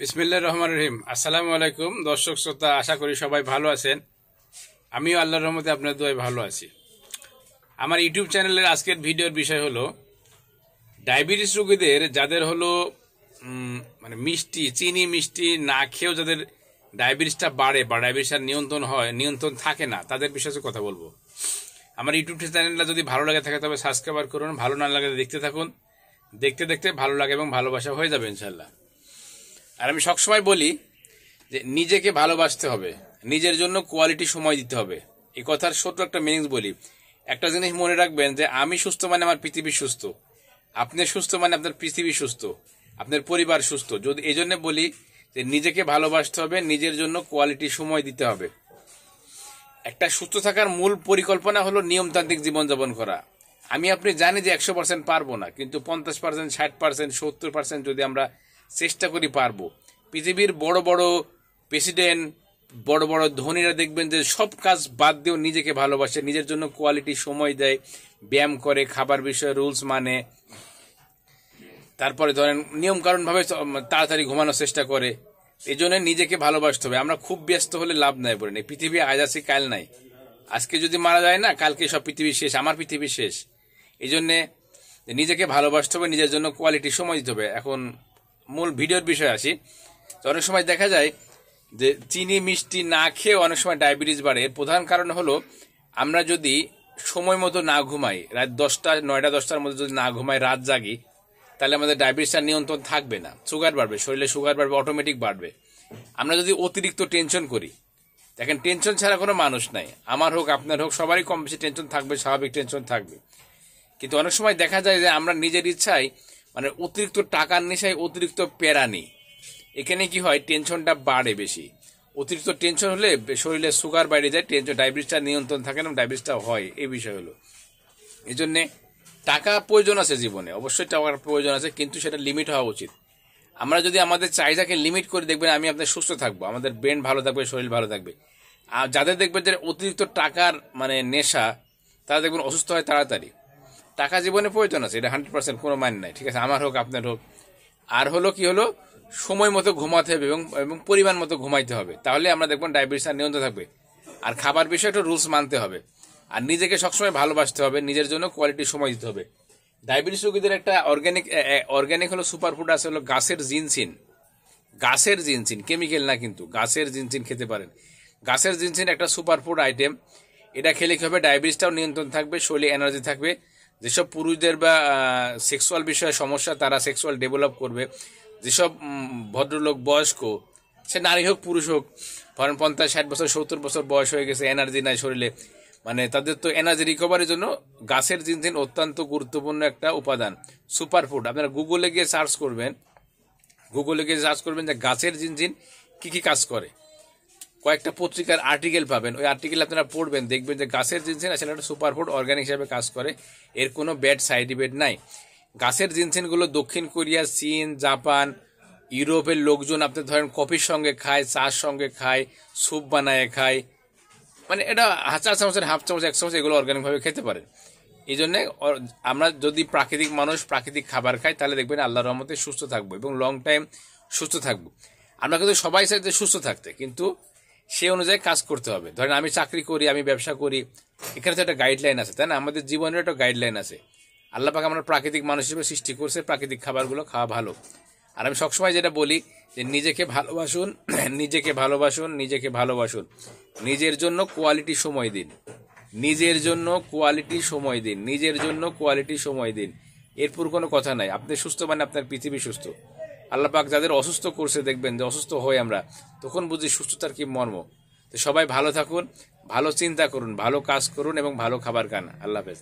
বিসমিল্লাহির রহমানির রহিম। আসসালামু আলাইকুম দর্শক শ্রোতা, আশা করি সবাই ভালো আছেন। আমিও আল্লাহর রহমতে আপনার দোয়ায় ভালো আছি। আমার ইউটিউব চ্যানেলের আজকের ভিডিওর বিষয় হলো ডায়াবেটিস রোগীদের যাদের হলো মানে চিনি মিষ্টি না খেয়েও যাদের ডায়াবেটিসটা বাড়ে বা ডায়াবেটিসটা নিয়ন্ত্রণ থাকে না, তাদের বিষয়ে কথা বলবো। আমার ইউটিউব চ্যানেলটা যদি ভালো লাগে থাকে তবে সাবস্ক্রাইব করুন, ভালো না লাগে দেখতে থাকুন, দেখতে দেখতে ভালো লাগে এবং ভালোবাসা হয়ে যাবে ইনশাল্লাহ। আর আমি সবসময় বলি যে নিজেকে ভালোবাসতে হবে, নিজের জন্য কোয়ালিটি সময় দিতে হবে। এই কথার ছোট্ট একটা মিনিংস বলি। একটা জিনিস মনে রাখবেন যে আমি সুস্থ মানে আমার পৃথিবী সুস্থ, আপনি সুস্থ মানে আপনার পৃথিবী সুস্থ, আপনার পরিবার সুস্থ। যদি এই জন্য বলি যে নিজেকে ভালোবাসতে হবে, নিজের জন্য কোয়ালিটি সময় দিতে হবে। একটা সুস্থ থাকার মূল পরিকল্পনা হলো নিয়মতান্ত্রিক জীবনযাপন করা। আমি আপনি জানি যে 100% পারবো না, কিন্তু 50%, 60%, 70% যদি আমরা চেষ্টা করি পারবো। পৃথিবীর বড় বড় প্রেসিডেন্ট, বড় বড় ধনীরা দেখবেন যে সব কাজ বাদ দিয়েও নিজেকে ভালোবাসে, নিজের জন্য কোয়ালিটি সময় দেয়, ব্যায়াম করে, খাবার বিষয়ে রুলস মানে, তারপরে ধরেন নিয়মকানুন ভাবে তাড়াতাড়ি ঘুমানোর চেষ্টা করে। এই জন্য নিজেকে ভালোবাসতে হবে। আমরা খুব ব্যস্ত হলে লাভ নাই, বলে নেই। পৃথিবী আজ আছে কাল নাই, আজকে যদি মারা যায় না কালকে সব পৃথিবী শেষ, আমার পৃথিবী শেষ। এই জন্যে নিজেকে ভালোবাসতে হবে, নিজের জন্য কোয়ালিটি সময় দিতে হবে। এখন মূল ভিডিওর বিষয়ে আসি। তো অনেক সময় দেখা যায় যে চিনি মিষ্টি না খেয়ে অনেক সময় ডায়াবেটিস বাড়ে। এর প্রধান কারণ হলো আমরা যদি সময় মতো না ঘুমাই, রাত 9টা-10টার মধ্যে যদি না ঘুমাই, রাত জাগি, তাহলে আমাদের ডায়াবেটিসটা নিয়ন্ত্রণ থাকবে না, সুগার বাড়বে, শরীরে সুগার বাড়বে, অটোমেটিক বাড়বে। আমরা যদি অতিরিক্ত টেনশন করি, দেখেন টেনশন ছাড়া কোনো মানুষ নাই, আমার হোক আপনার হোক সবারই কম বেশি টেনশন থাকবে, স্বাভাবিক টেনশন থাকবে। কিন্তু অনেক সময় দেখা যায় যে আমরা নিজের ইচ্ছায় মানে অতিরিক্ত টাকার নেশায় অতিরিক্ত প্যারা নিই। এখানে কি হয়, টেনশনটা বাড়ে বেশি। অতিরিক্ত টেনশন হলে শরীরে সুগার বেড়ে যায়, ডায়াবেটিসটা নিয়ন্ত্রণ থাকে না, ডায়াবেটিসটা হয়। এই বিষয় হলো, এই জন্যে টাকা প্রয়োজন আছে জীবনে, অবশ্যই টাকার প্রয়োজন আছে, কিন্তু সেটা লিমিট হওয়া উচিত। আমরা যদি আমাদের চাহিদাকে লিমিট করে, দেখবেন আমি আপনার সুস্থ থাকবো, আমাদের ব্রেন ভালো থাকবে, শরীর ভালো থাকবে। আর যাদের দেখবেন যে অতিরিক্ত টাকার মানে নেশা, তারা দেখবেন অসুস্থ হয় তাড়াতাড়ি। টাকা জীবনে প্রয়োজন আছে, এটা 100% কোনো মান নাই, ঠিক আছে, আমার হোক আপনার হোক। আর হলো কি হলো, সময় মতো ঘুমাতে হবে এবং পরিমাণ মতো ঘুমাইতে হবে, তাহলে আমরা দেখবেন ডায়াবেটিস নিয়ন্ত্রণ থাকবে। আর খাবার বিষয়ে একটু রুলস মানতে হবে, আর নিজেকে সবসময় ভালোবাসতে হবে, নিজের জন্য কোয়ালিটি সময় দিতে হবে। ডায়াবেটিস রোগীদের একটা অর্গানিক হলো সুপারফুড আছে, হলো গাছের জিনসিন, কেমিক্যাল না, কিন্তু গাছের জিনসিন খেতে পারেন। গাছের জিনসিন একটা সুপারফুড আইটেম। এটা খেলে কি হবে, ডায়াবেটিসটাও নিয়ন্ত্রণ থাকবে, শরীরে এনার্জি থাকবে। যেসব পুরুষদের বা সেক্সুয়াল বিষয়ে সমস্যা, তারা সেক্সুয়াল ডেভেলপ করবে। যেসব ভদ্রলোক বয়স্ক, সে নারী হোক পুরুষ হোক, ধরেন 50-60 বছর 70 বছর বয়স হয়ে গেছে, এনার্জি নাই শরীরে, মানে তাদের তো এনার্জি রিকভারির জন্য গাছের জিনসিন অত্যন্ত গুরুত্বপূর্ণ একটা উপাদান, সুপারফুড। আপনারা গুগলে গিয়ে সার্চ করবেন যে গাছের জিনসিন কি কি কাজ করে। কয়েকটা পত্রিকার আর্টিকেল পাবেন, ওই আর্টিকেল আপনারা পড়বেন, দেখবেন যে গাছের জিনসিন আসলে একটা সুপারফুড অর্গানিক হিসেবে কাজ করে, এর কোনো ব্যাড সাইড ইফেক্ট নাই। গাছের জিনসিনগুলো দক্ষিণ কোরিয়া, চীন, জাপান, ইউরোপের লোকজন আপনি ধরেন কফির সঙ্গে খায়, চার সঙ্গে খায়, স্যুপ বানায় খায়, মানে এটা 1/4 চামচের 1/2 চামচ 1 চামচ এগুলো অর্গানিকভাবে খেতে পারেন। এই জন্য আমরা যদি প্রাকৃতিক মানুষ প্রাকৃতিক খাবার খাই, তাহলে দেখবেন আল্লাহর রহমতে সুস্থ থাকবো এবং লং টাইম সুস্থ থাকবো। আমরা কিন্তু সবাই চাই যে সুস্থ থাকতে, কিন্তু সে অনুযায়ী কাজ করতে হবে। ধরেন আমি চাকরি করি, আমি ব্যবসা করি, এখানে তো একটা গাইডলাইন আছে, তাই না? আমাদের জীবনের একটা গাইডলাইন আছে। আল্লাহ পাক আমরা প্রাকৃতিক মানুষ হিসেবে সৃষ্টি করছে, প্রাকৃতিক খাবারগুলো খাওয়া ভালো। আর আমি সবসময় যেটা বলি যে নিজেকে ভালোবাসুন, নিজের জন্য কোয়ালিটি সময় দিন, এরপর কোনো কথা নাই। আপনি সুস্থ মানে আপনার পৃথিবী সুস্থ। আল্লাহ পাক যাদের অসুস্থ করছে, দেখবেন যে অসুস্থ হই আমরা, তখন বুঝি সুস্থতার কি মর্ম। তো সবাই ভালো থাকুন, ভালো চিন্তা করুন, ভালো কাজ করুন এবং ভালো খাবার খান। আল্লাহ হাফেজ।